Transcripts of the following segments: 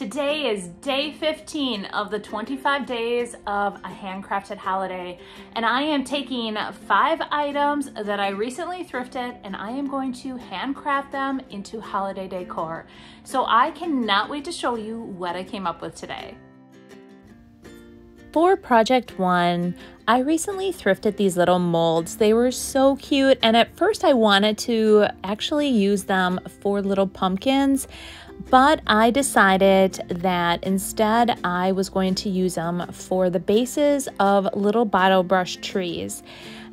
Today is day 15 of the 25 days of a handcrafted holiday, and I am taking 5 items that I recently thrifted and I am going to handcraft them into holiday decor. So I cannot wait to show you what I came up with today. For project 1, I recently thrifted these little molds. They were so cute, and at first I wanted to actually use them for little pumpkins, but I decided that instead I was going to use them for the bases of little Bottlebrush trees.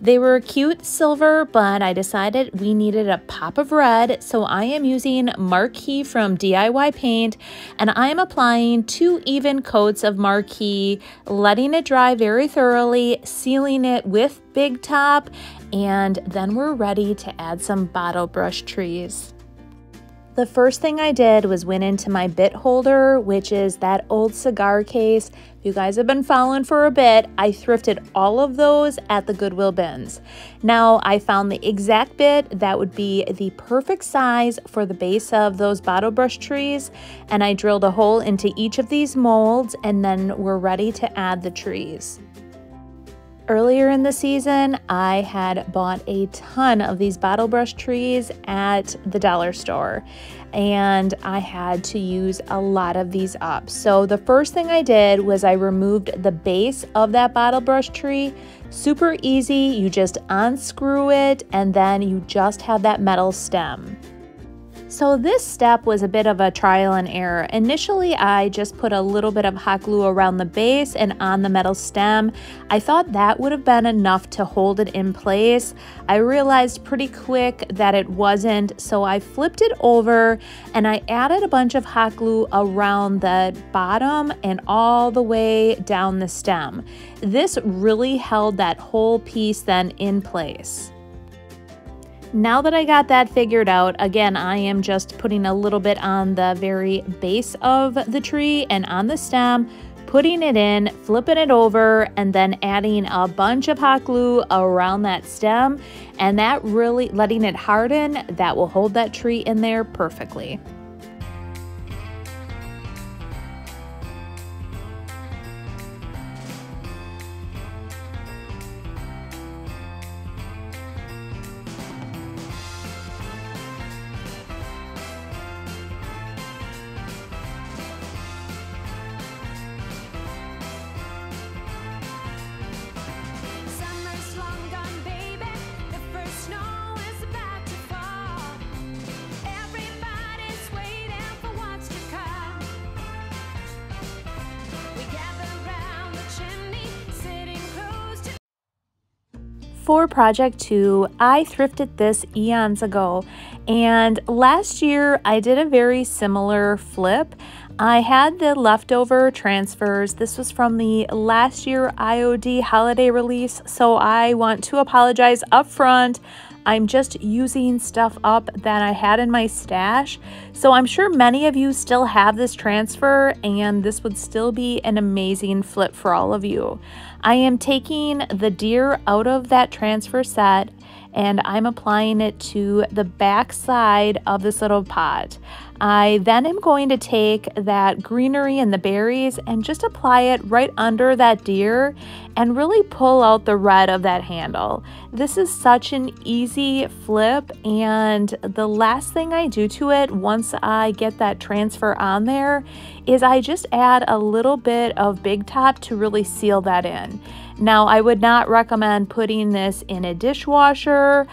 They were cute silver, but I decided we needed a pop of red, so I am using Marquee from DIY Paint, and I am applying 2 even coats of Marquee, letting it dry very thoroughly, sealing it with Big Top, and then we're ready to add some Bottlebrush trees. The first thing I did was went into my bit holder, which is that old cigar case. If you guys have been following for a bit, I thrifted all of those at the Goodwill bins. Now I found the exact bit that would be the perfect size for the base of those Bottlebrush trees, and I drilled a hole into each of these molds, and then we're ready to add the trees. Earlier in the season, I had bought a ton of these Bottlebrush trees at the dollar store, and I had to use a lot of these up. So the first thing I did was I removed the base of that Bottlebrush tree. Super easy, you just unscrew it and then you just have that metal stem. So this step was a bit of a trial and error. Initially, I just put a little bit of hot glue around the base and on the metal stem. I thought that would have been enough to hold it in place. I realized pretty quick that it wasn't, so I flipped it over and I added a bunch of hot glue around the bottom and all the way down the stem. This really held that whole piece then in place. Now that I got that figured out, again, I am just putting a little bit on the very base of the tree and on the stem, putting it in, flipping it over, and then adding a bunch of hot glue around that stem, and that really letting it harden, that will hold that tree in there perfectly. For project 2, I thrifted this eons ago, and last year I did a very similar flip. I had the leftover transfers. This was from the last year IOD holiday release, so I want to apologize up front. I'm just using stuff up that I had in my stash. So I'm sure many of you still have this transfer, and this would still be an amazing flip for all of you. I am taking the deer out of that transfer set and I'm applying it to the back side of this little pot. I then am going to take that greenery and the berries and just apply it right under that deer and really pull out the red of that handle. This is such an easy flip, and the last thing I do to it once I get that transfer on there is I just add a little bit of Big Top to really seal that in. Now, I would not recommend putting this in a dishwasher,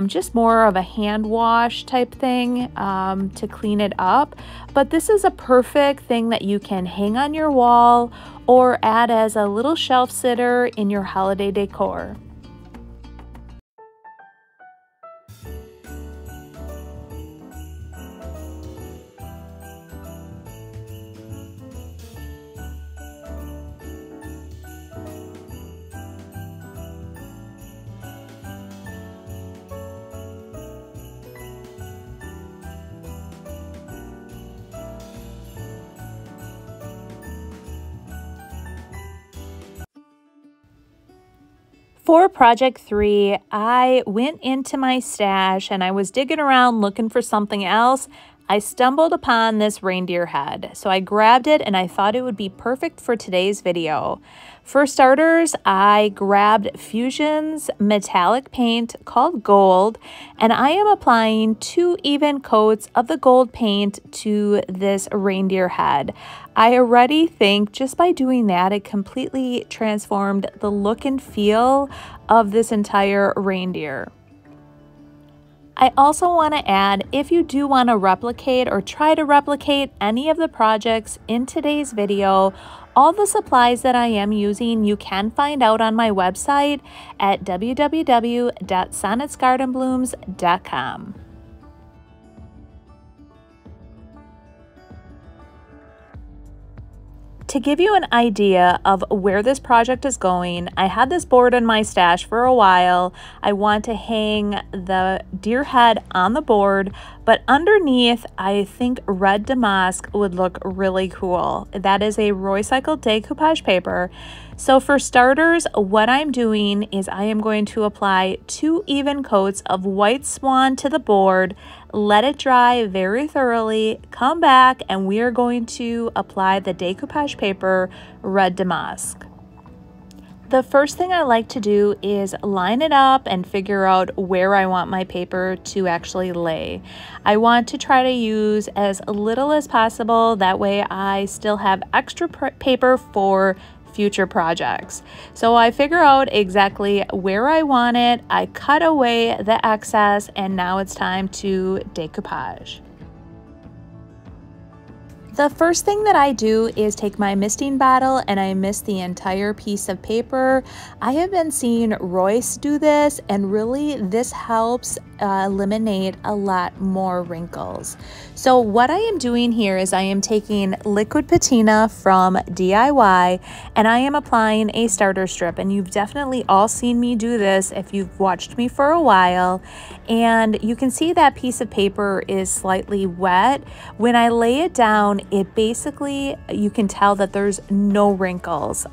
just more of a hand wash type thing to clean it up. But this is a perfect thing that you can hang on your wall or add as a little shelf sitter in your holiday decor. For project 3, I went into my stash and I was digging around looking for something else. I stumbled upon this reindeer head, so I grabbed it and I thought it would be perfect for today's video. For starters, I grabbed Fusion's metallic paint called Gold, and I am applying 2 even coats of the gold paint to this reindeer head. I already think just by doing that, it completely transformed the look and feel of this entire reindeer. I also want to add, if you do want to replicate or try to replicate any of the projects in today's video, all the supplies that I am using you can find out on my website at www.sonnetsgardenblooms.com. To give you an idea of where this project is going, I had this board in my stash for a while. I want to hang the deer head on the board, but underneath, I think red damask would look really cool. That is a recycled decoupage paper. So for starters, what I'm doing is I am going to apply 2 even coats of white swan to the board, let it dry very thoroughly, come back, and we are going to apply the decoupage paper red damask. The first thing I like to do is line it up and figure out where I want my paper to actually lay. I want to try to use as little as possible, that way I still have extra paper for future projects. So I figure out exactly where I want it, I cut away the excess, and now it's time to decoupage. The first thing that I do is take my misting bottle and I mist the entire piece of paper. I have been seeing Royce do this, and really this helps eliminate a lot more wrinkles. So what I am doing here is I am taking liquid patina from DIY and I am applying a starter strip, and you've definitely all seen me do this if you've watched me for a while, and you can see that piece of paper is slightly wet. When I lay it down, it basically, you can tell that there's no wrinkles.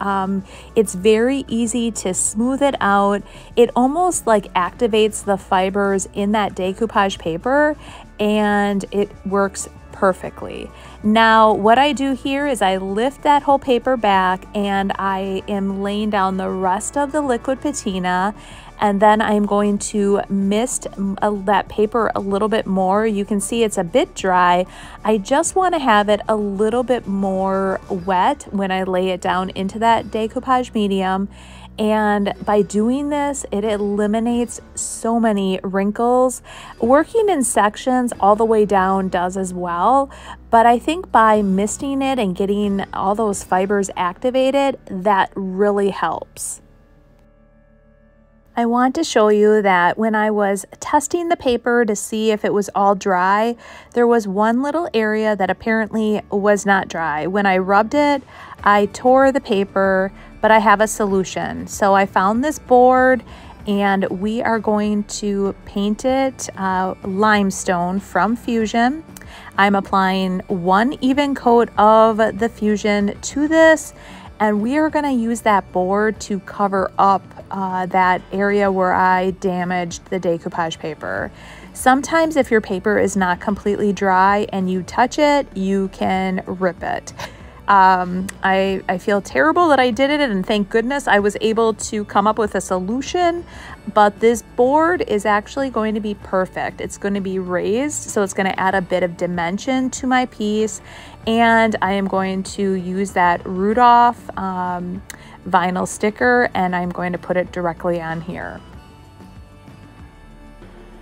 It's very easy to smooth it out. It almost like activates the fibers in that decoupage paper, and it works perfectly. Now what I do here is I lift that whole paper back and I am laying down the rest of the liquid patina, and then I'm going to mist that paper a little bit more. You can see it's a bit dry. I just want to have it a little bit more wet when I lay it down into that decoupage medium. And by doing this, it eliminates so many wrinkles. Working in sections all the way down does as well, but I think by misting it and getting all those fibers activated, that really helps. I want to show you that when I was testing the paper to see if it was all dry, there was one little area that apparently was not dry. When I rubbed it, I tore the paper, but I have a solution. So I found this board and we are going to paint it limestone from Fusion. I'm applying 1 even coat of the Fusion to this, and we are going to use that board to cover up that area where I damaged the decoupage paper. Sometimes if your paper is not completely dry and you touch it, you can rip it. I feel terrible that I did it, and thank goodness I was able to come up with a solution, but this board is actually going to be perfect. It's going to be raised, so it's going to add a bit of dimension to my piece, and I am going to use that Rudolph vinyl sticker, and I'm going to put it directly on here.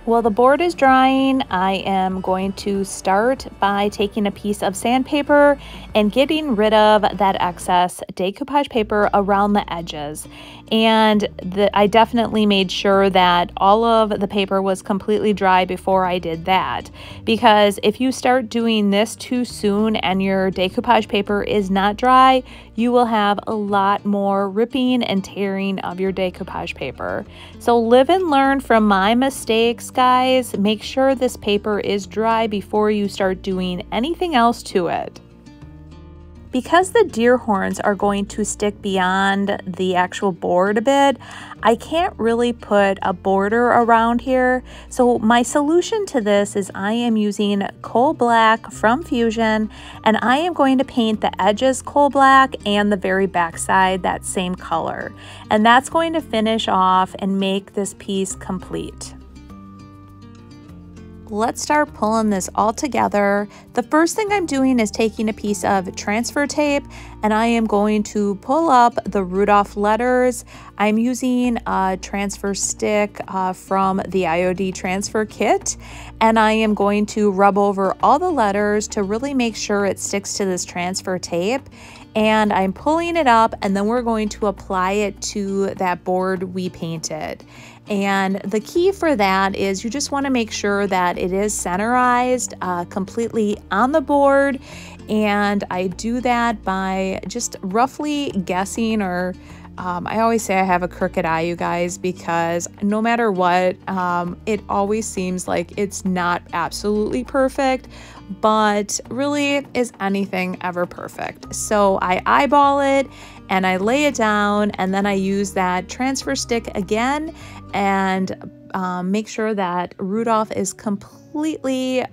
While the board is drying, I am going to start by taking a piece of sandpaper and getting rid of that excess decoupage paper around the edges. And I definitely made sure that all of the paper was completely dry before I did that, because if you start doing this too soon and your decoupage paper is not dry, you will have a lot more ripping and tearing of your decoupage paper. So live and learn from my mistakes, guys. Make sure this paper is dry before you start doing anything else to it. Because the deer horns are going to stick beyond the actual board a bit, I can't really put a border around here. So my solution to this is I am using coal black from Fusion, and I am going to paint the edges coal black and the very back side that same color. And that's going to finish off and make this piece complete. Let's start pulling this all together. The first thing I'm doing is taking a piece of transfer tape, and I am going to pull up the Rudolph letters. I'm using a transfer stick from the IOD transfer kit, and I am going to rub over all the letters to really make sure it sticks to this transfer tape. And I'm pulling it up, and then we're going to apply it to that board we painted. And the key for that is you just want to make sure that it is centerized completely on the board. And I do that by just roughly guessing, or I always say I have a crooked eye, you guys, because no matter what, it always seems like it's not absolutely perfect, but really, is anything ever perfect? So I eyeball it and I lay it down, and then I use that transfer stick again and make sure that Rudolph is completely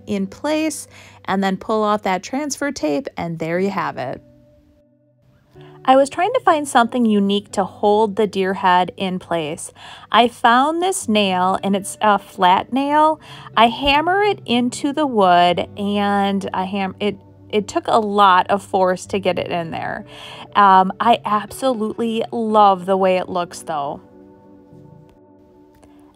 in place, and then pull off that transfer tape, and there you have it. I was trying to find something unique to hold the deer head in place. I found this nail, and it's a flat nail. I hammer it into the wood, and it took a lot of force to get it in there. I absolutely love the way it looks though.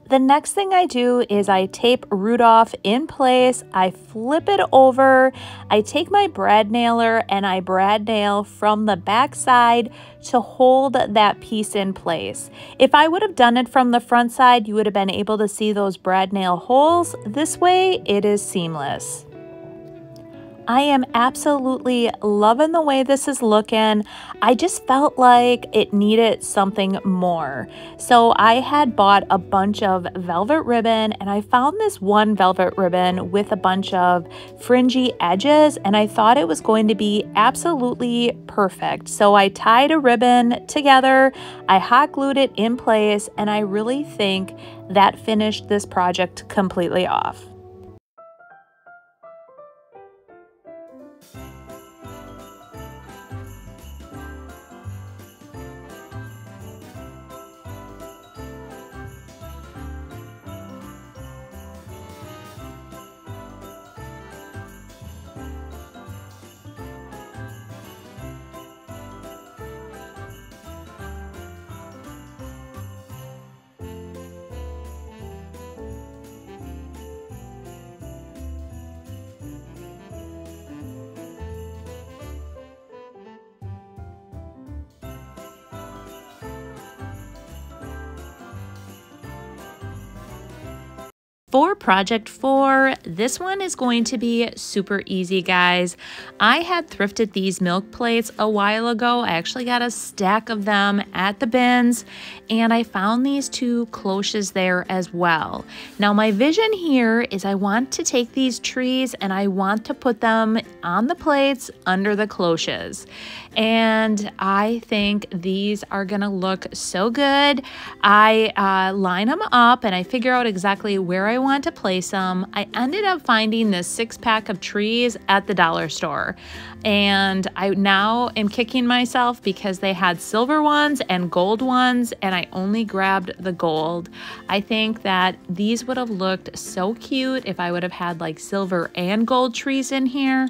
The next thing I do is I tape Rudolph in place, I flip it over, I take my brad nailer and I brad nail from the back side to hold that piece in place. If I would have done it from the front side, you would have been able to see those brad nail holes. This way, it is seamless. I am absolutely loving the way this is looking. I just felt like it needed something more. So I had bought a bunch of velvet ribbon, and I found this one velvet ribbon with a bunch of fringy edges, and I thought it was going to be absolutely perfect. So I tied a ribbon together, I hot glued it in place, and I really think that finished this project completely off. For project 4, this one is going to be super easy, guys. I had thrifted these milk plates a while ago. I actually got a stack of them at the bins, and I found these 2 cloches there as well. Now my vision here is I want to take these trees and I want to put them on the plates under the cloches. And I think these are gonna look so good. I line them up and I figure out exactly where I want to place them. I ended up finding this 6-pack of trees at the dollar store. And I now am kicking myself because they had silver ones and gold ones, and I only grabbed the gold. I think that these would have looked so cute if I would have had like silver and gold trees in here.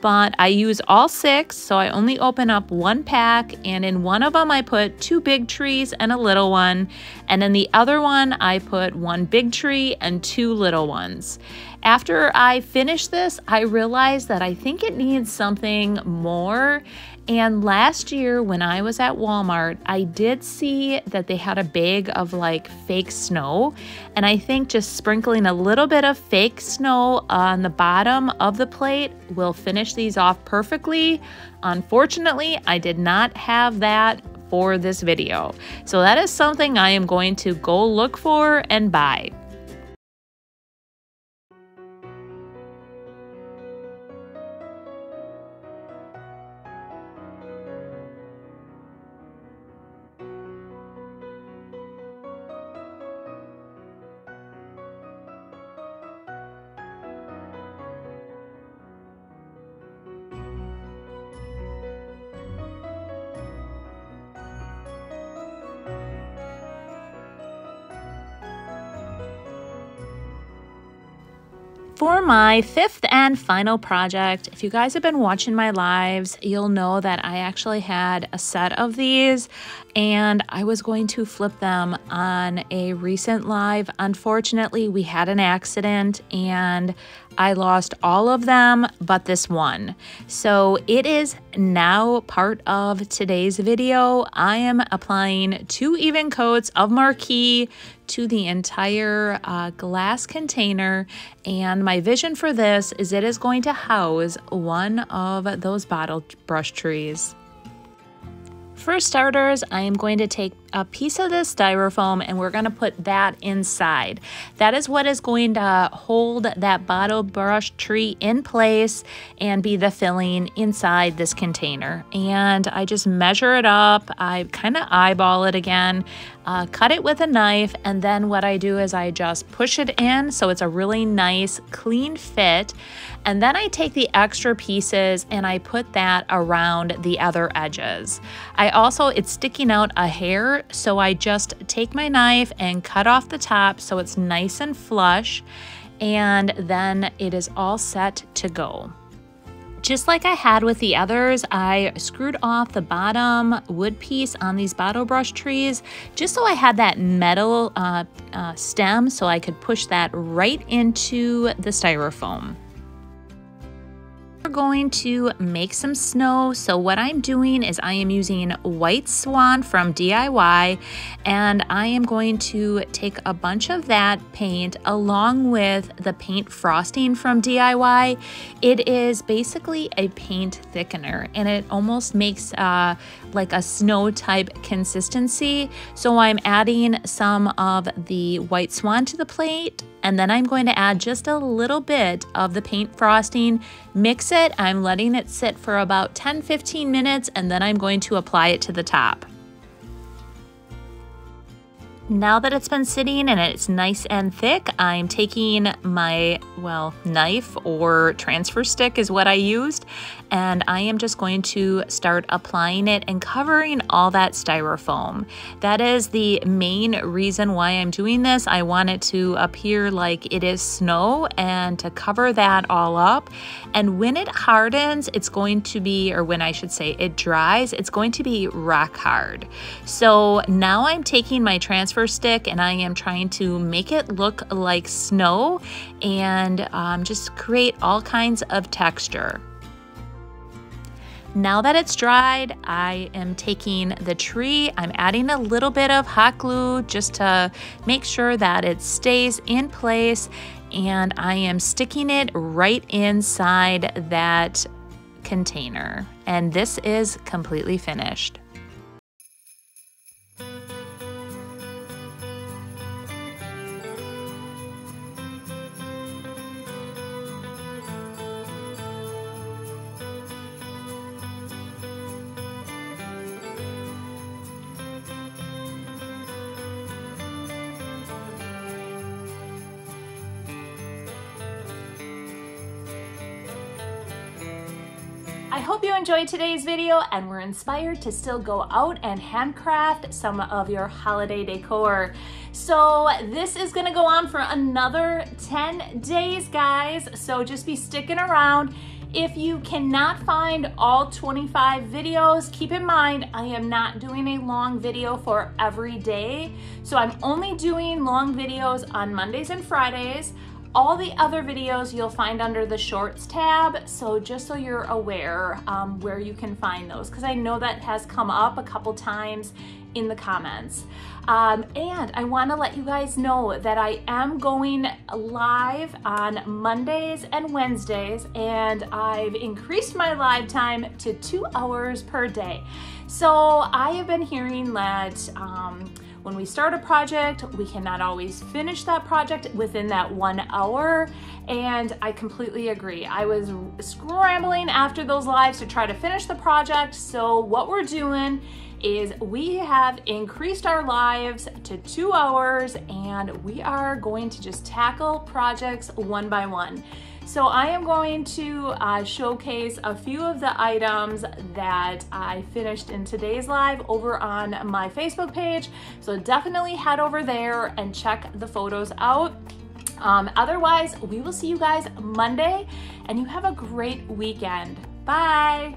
But I use all 6, so I only open up 1 pack, and in one of them I put 2 big trees and a little one, and in the other one I put 1 big tree and 2 little ones. After I finished this, I realized that I think it needs something more. And last year when I was at Walmart, I did see that they had a bag of like fake snow. And I think just sprinkling a little bit of fake snow on the bottom of the plate will finish these off perfectly. Unfortunately, I did not have that for this video. So that is something I am going to go look for and buy. For my fifth and final project, if you guys have been watching my lives, you'll know that I actually had a set of these and I was going to flip them on a recent live. Unfortunately, we had an accident and I lost all of them but this one. So it is now part of today's video. I am applying 2 even coats of marquee to the entire glass container, and my vision for this is it is going to house one of those bottle brush trees. For starters, I am going to take a piece of this styrofoam and we're going to put that inside. That is what is going to hold that bottle brush tree in place and be the filling inside this container. And I just measure it up, I kind of eyeball it again, cut it with a knife, and then what I do is I just push it in so it's a really nice clean fit. And then I take the extra pieces and I put that around the other edges. It's sticking out a hair, so I just take my knife and cut off the top so it's nice and flush, and then it is all set to go. Just like I had with the others, I screwed off the bottom wood piece on these bottle brush trees just so I had that metal stem so I could push that right into the styrofoam. We're going to make some snow, so what I'm doing is I am using White Swan from DIY, and I am going to take a bunch of that paint along with the paint frosting from DIY. It is basically a paint thickener and it almost makes like a snow type consistency. So I'm adding some of the White Swan to the plate, and then I'm going to add just a little bit of the paint frosting, mix it, I'm letting it sit for about 10-15 minutes, and then I'm going to apply it to the top. Now that it's been sitting and it's nice and thick, I'm taking my, knife or transfer stick is what I used, and I am just going to start applying it and covering all that styrofoam. That is the main reason why I'm doing this. I want it to appear like it is snow and to cover that all up. And when it hardens, it's going to be, or when I should say it dries, it's going to be rock hard. So now I'm taking my transfer stick and I am trying to make it look like snow and just create all kinds of texture. Now that it's dried, I am taking the tree, I'm adding a little bit of hot glue just to make sure that it stays in place, and I am sticking it right inside that container. And this is completely finished. I hope you enjoyed today's video and were inspired to still go out and handcraft some of your holiday decor. So this is gonna go on for another 10 days, guys, so just be sticking around. If you cannot find all 25 videos, keep in mind I am not doing a long video for every day, so I'm only doing long videos on Mondays and Fridays. All the other videos you'll find under the Shorts tab, so just so you're aware where you can find those, because I know that has come up a couple times in the comments. And I want to let you guys know that I am going live on Mondays and Wednesdays, and I've increased my live time to 2 hours per day. So I have been hearing that when we start a project, we cannot always finish that project within that 1 hour, and I completely agree. I was scrambling after those lives to try to finish the project, so what we're doing is we have increased our lives to 2 hours, and we are going to just tackle projects one by one. So I am going to showcase a few of the items that I finished in today's live over on my Facebook page. So definitely head over there and check the photos out. Otherwise, we will see you guys Monday, and you have a great weekend. Bye.